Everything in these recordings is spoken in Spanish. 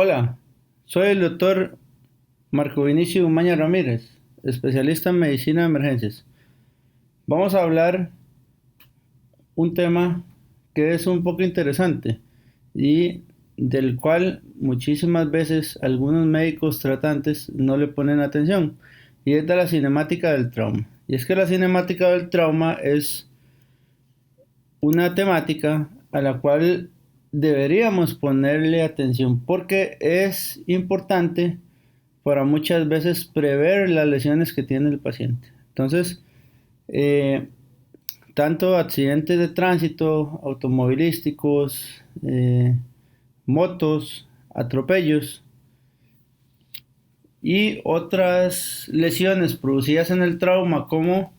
Hola, soy el doctor Marco Vinicio Umaña Ramírez, especialista en medicina de emergencias. Vamos a hablar un tema que es un poco interesante y del cual muchísimas veces algunos médicos tratantes no le ponen atención, y es de la cinemática del trauma. Y es que la cinemática del trauma es una temática a la cual deberíamos ponerle atención porque es importante para muchas veces prever las lesiones que tiene el paciente. Entonces, eh, tanto accidentes de tránsito, automovilísticos, motos, atropellos y otras lesiones producidas en el trauma como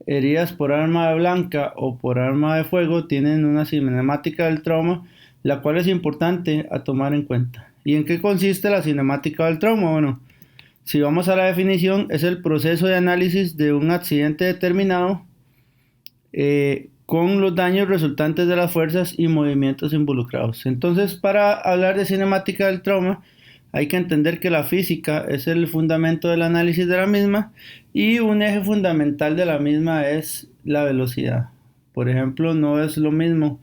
heridas por arma blanca o por arma de fuego tienen una cinemática del trauma, la cual es importante a tomar en cuenta. ¿Y en qué consiste la cinemática del trauma? Bueno, si vamos a la definición, es el proceso de análisis de un accidente determinado con los daños resultantes de las fuerzas y movimientos involucrados. Entonces, para hablar de cinemática del trauma, hay que entender que la física es el fundamento del análisis de la misma y un eje fundamental de la misma es la velocidad. Por ejemplo, no es lo mismo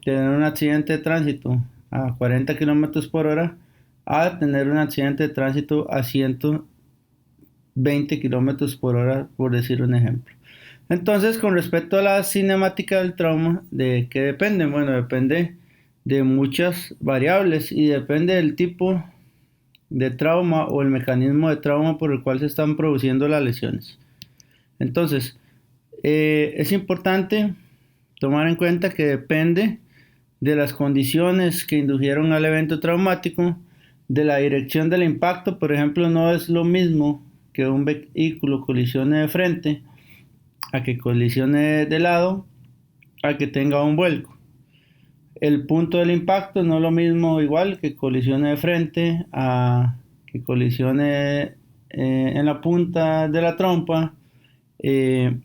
tener un accidente de tránsito a 40 kilómetros por hora a tener un accidente de tránsito a 120 kilómetros por hora, por decir un ejemplo. Entonces, con respecto a la cinemática del trauma, ¿de qué depende? Bueno, depende de muchas variables y depende del tipo de trauma o el mecanismo de trauma por el cual se están produciendo las lesiones. Entonces, es importante tomar en cuenta que depende de las condiciones que indujeron al evento traumático, de la dirección del impacto. Por ejemplo, no es lo mismo que un vehículo colisione de frente a que colisione de lado, a que tenga un vuelco. El punto del impacto no es lo mismo igual que colisione de frente a que colisione en la punta de la trompa, eh,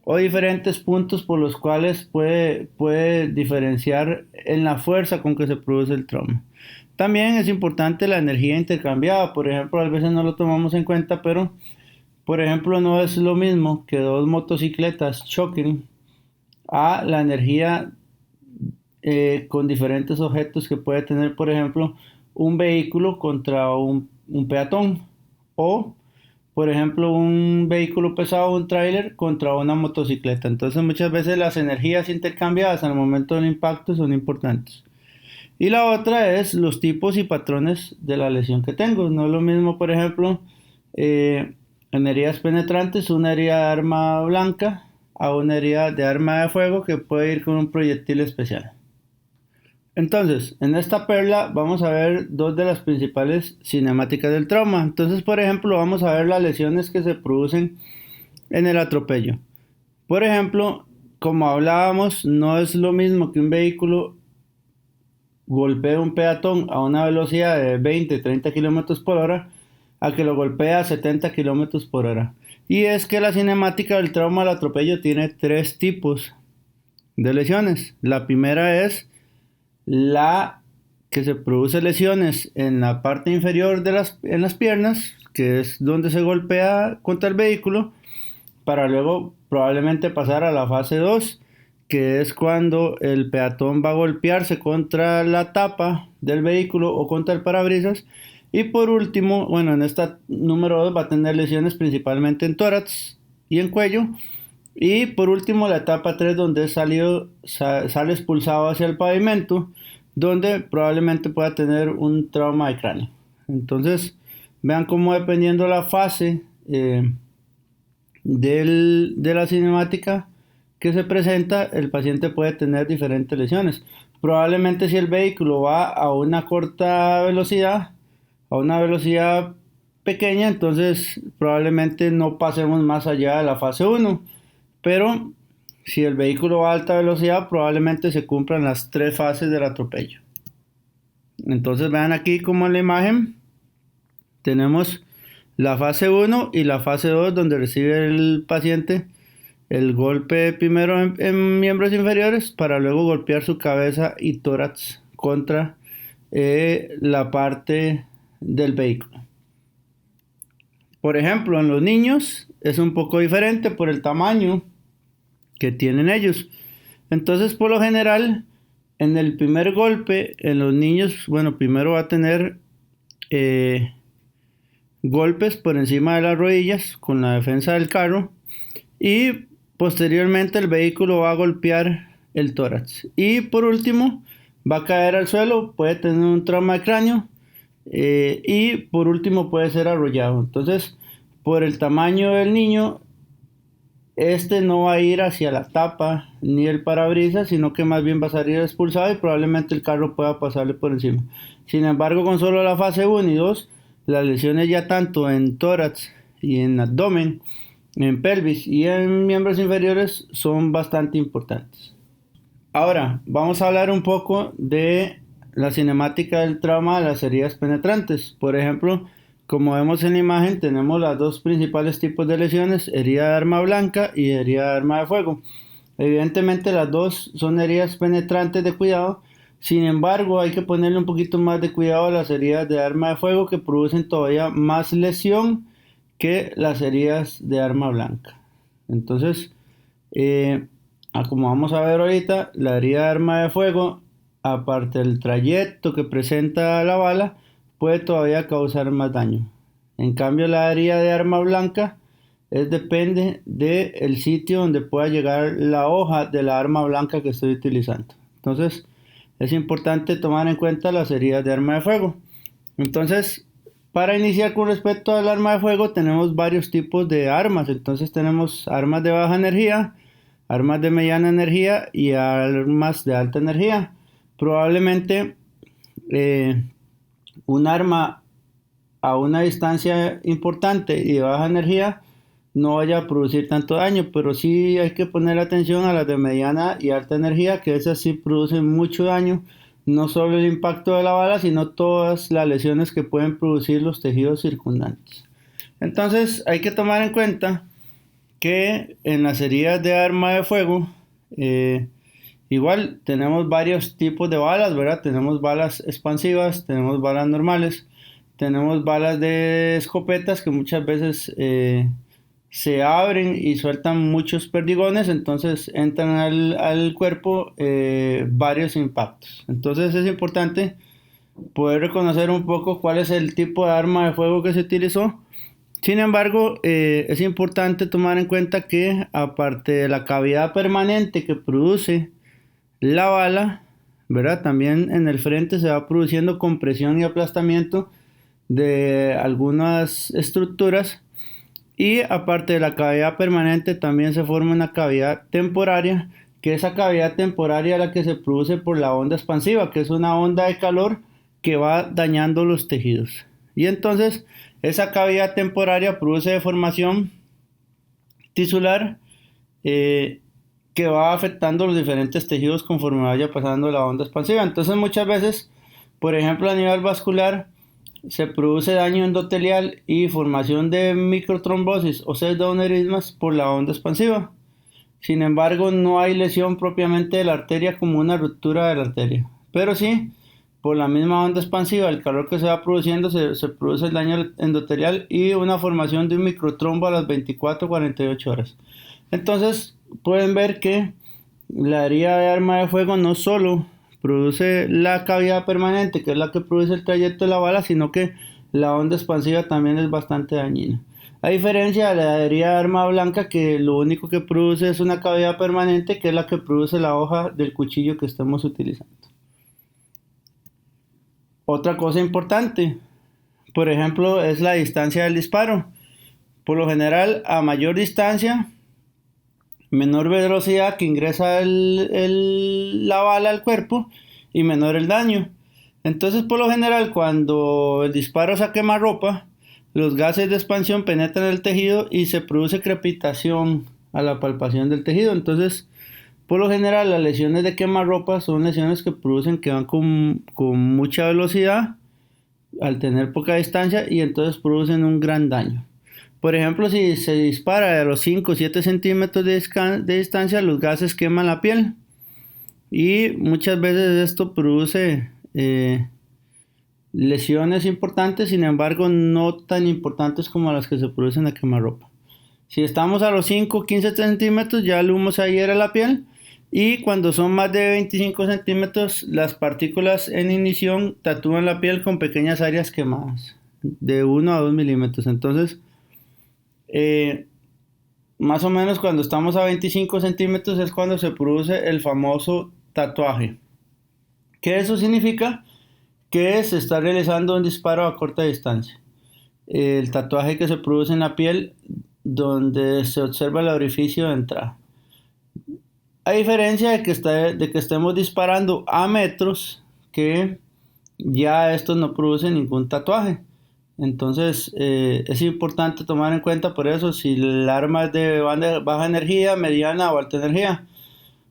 o diferentes puntos por los cuales puede diferenciar en la fuerza con que se produce el trauma. También es importante la energía intercambiada. Por ejemplo, a veces no lo tomamos en cuenta, pero por ejemplo no es lo mismo que dos motocicletas choquen a la energía con diferentes objetos que puede tener, por ejemplo, un vehículo contra un peatón, o por ejemplo un vehículo pesado, un tráiler contra una motocicleta. Entonces muchas veces las energías intercambiadas al momento del impacto son importantes. Y la otra es los tipos y patrones de la lesión que tengo. No es lo mismo, por ejemplo, en heridas penetrantes, una herida de arma blanca a una herida de arma de fuego que puede ir con un proyectil especial. Entonces, en esta perla vamos a ver dos de las principales cinemáticas del trauma. Entonces, por ejemplo, vamos a ver las lesiones que se producen en el atropello. Por ejemplo, como hablábamos, no es lo mismo que un vehículo golpee un peatón a una velocidad de 20, 30 kilómetros por hora a que lo golpee a 70 kilómetros por hora. Y es que la cinemática del trauma al atropello tiene tres tipos de lesiones. La primera es la que se produce lesiones en la parte inferior en las piernas, que es donde se golpea contra el vehículo, para luego probablemente pasar a la fase 2, que es cuando el peatón va a golpearse contra la tapa del vehículo o contra el parabrisas. Y por último, bueno, en esta número 2 va a tener lesiones principalmente en tórax y en cuello. Y por último, la etapa 3, donde sale expulsado hacia el pavimento, donde probablemente pueda tener un trauma de cráneo. Entonces, vean cómo dependiendo la fase de la cinemática que se presenta, el paciente puede tener diferentes lesiones. Probablemente si el vehículo va a una corta velocidad, a una velocidad pequeña, entonces probablemente no pasemos más allá de la fase 1. Pero si el vehículo va a alta velocidad, probablemente se cumplan las tres fases del atropello. Entonces vean aquí como en la imagen tenemos la fase 1 y la fase 2, donde recibe el paciente el golpe primero en miembros inferiores para luego golpear su cabeza y tórax contra la parte del vehículo. Por ejemplo, en los niños es un poco diferente por el tamaño que tienen ellos. Entonces, por lo general, en el primer golpe, en los niños, bueno, primero va a tener golpes por encima de las rodillas con la defensa del carro y posteriormente el vehículo va a golpear el tórax. Y por último, va a caer al suelo, puede tener un trauma de cráneo y por último puede ser arrollado. Entonces, por el tamaño del niño, este no va a ir hacia la tapa ni el parabrisas, sino que más bien va a salir expulsado y probablemente el carro pueda pasarle por encima. Sin embargo, con solo la fase 1 y 2, las lesiones ya tanto en tórax y en abdomen, en pelvis y en miembros inferiores son bastante importantes. Ahora, vamos a hablar un poco de la cinemática del trauma de las heridas penetrantes. Por ejemplo, como vemos en la imagen, tenemos los dos principales tipos de lesiones, herida de arma blanca y herida de arma de fuego. Evidentemente las dos son heridas penetrantes de cuidado, sin embargo hay que ponerle un poquito más de cuidado a las heridas de arma de fuego que producen todavía más lesión que las heridas de arma blanca. Entonces, como vamos a ver ahorita, la herida de arma de fuego, aparte del trayecto que presenta la bala, puede todavía causar más daño. En cambio, la herida de arma blanca depende del sitio donde pueda llegar la hoja de la arma blanca que estoy utilizando. Entonces, es importante tomar en cuenta las heridas de arma de fuego. Entonces, para iniciar con respecto al arma de fuego, tenemos varios tipos de armas. Entonces, tenemos armas de baja energía, armas de mediana energía y armas de alta energía. Probablemente un arma a una distancia importante y de baja energía no vaya a producir tanto daño, pero sí hay que poner atención a las de mediana y alta energía, que esas sí producen mucho daño, no solo el impacto de la bala, sino todas las lesiones que pueden producir los tejidos circundantes. Entonces hay que tomar en cuenta que en las heridas de arma de fuego, igual tenemos varios tipos de balas, ¿verdad? Tenemos balas expansivas, tenemos balas normales, tenemos balas de escopetas que muchas veces se abren y sueltan muchos perdigones, entonces entran al cuerpo varios impactos. Entonces es importante poder reconocer un poco cuál es el tipo de arma de fuego que se utilizó. Sin embargo, es importante tomar en cuenta que aparte de la cavidad permanente que produce la bala, ¿verdad? También en el frente se va produciendo compresión y aplastamiento de algunas estructuras. Y aparte de la cavidad permanente, también se forma una cavidad temporaria, que esa cavidad temporaria es la que se produce por la onda expansiva, que es una onda de calor que va dañando los tejidos. Y entonces, esa cavidad temporaria produce deformación tisular que va afectando los diferentes tejidos conforme vaya pasando la onda expansiva. Entonces, muchas veces, por ejemplo, a nivel vascular, se produce daño endotelial y formación de microtrombosis o pseudoaneurismas por la onda expansiva. Sin embargo, no hay lesión propiamente de la arteria como una ruptura de la arteria, pero sí, por la misma onda expansiva, el calor que se va produciendo, se produce el daño endotelial y una formación de un microtrombo a las 24-48 horas. Entonces, pueden ver que la herida de arma de fuego no solo produce la cavidad permanente, que es la que produce el trayecto de la bala, sino que la onda expansiva también es bastante dañina. A diferencia de la herida de arma blanca, que lo único que produce es una cavidad permanente, que es la que produce la hoja del cuchillo que estamos utilizando. Otra cosa importante, por ejemplo, es la distancia del disparo. Por lo general, a mayor distancia, menor velocidad que ingresa la bala al cuerpo y menor el daño. Entonces, por lo general, cuando el disparo es a quemarropa, los gases de expansión penetran el tejido y se produce crepitación a la palpación del tejido. Entonces, por lo general, las lesiones de quemarropa son lesiones que producen que van con mucha velocidad al tener poca distancia y entonces producen un gran daño. Por ejemplo, si se dispara a los 5 o 7 centímetros de distancia, los gases queman la piel y muchas veces esto produce lesiones importantes, sin embargo no tan importantes como las que se producen en la quemarropa. Si estamos a los 5, 15 centímetros, ya el humo se adhiere a la piel. Y cuando son más de 25 centímetros, las partículas en ignición tatúan la piel con pequeñas áreas quemadas, de 1 a 2 milímetros. Entonces, eh, más o menos cuando estamos a 25 centímetros es cuando se produce el famoso tatuaje. ¿Qué eso significa? Que se está realizando un disparo a corta distancia. El tatuaje que se produce en la piel donde se observa el orificio de entrada. A diferencia de que estemos disparando a metros, que ya esto no produce ningún tatuaje. Entonces es importante tomar en cuenta por eso si el arma es de baja energía, mediana o alta energía.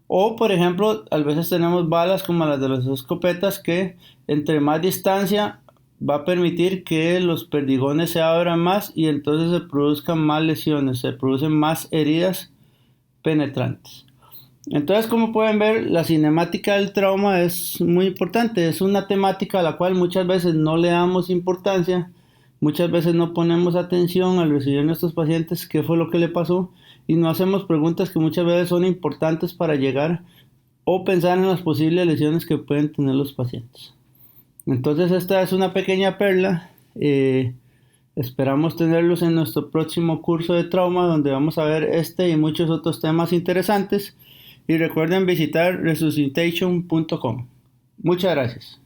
O por ejemplo, a veces tenemos balas como las de las escopetas que entre más distancia va a permitir que los perdigones se abran más y entonces se produzcan más lesiones, se producen más heridas penetrantes. Entonces, como pueden ver, la cinemática del trauma es muy importante. Es una temática a la cual muchas veces no le damos importancia, muchas veces no ponemos atención al recibir a nuestros pacientes qué fue lo que le pasó y no hacemos preguntas que muchas veces son importantes para llegar o pensar en las posibles lesiones que pueden tener los pacientes. Entonces, esta es una pequeña perla. Esperamos tenerlos en nuestro próximo curso de trauma donde vamos a ver este y muchos otros temas interesantes. Y recuerden visitar resuscitation.com. Muchas gracias.